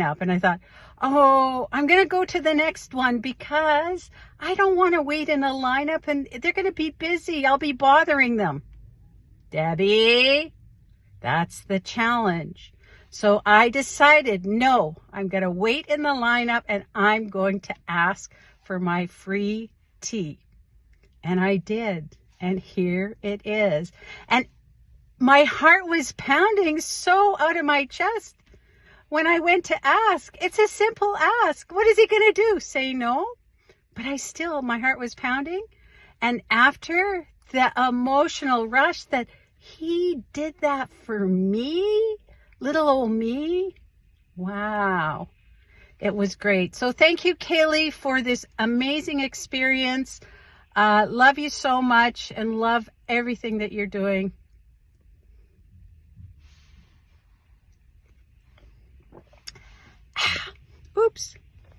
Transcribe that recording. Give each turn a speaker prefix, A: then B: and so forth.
A: up, and I thought, oh, I'm going to go to the next one because I don't want to wait in a lineup and they're going to be busy. I'll be bothering them. Debbie, that's the challenge. So I decided, no, I'm going to wait in the lineup and I'm going to ask for my free tea. And I did. And here it is. And my heart was pounding so out of my chest when I went to ask. It's a simple ask. What is he going to do? Say no? But my heart was pounding. And after the emotional rush that he did that for me, little old me, wow, it was great. So thank you, Kaylee, for this amazing experience. Love you so much and love everything that you're doing. Oops.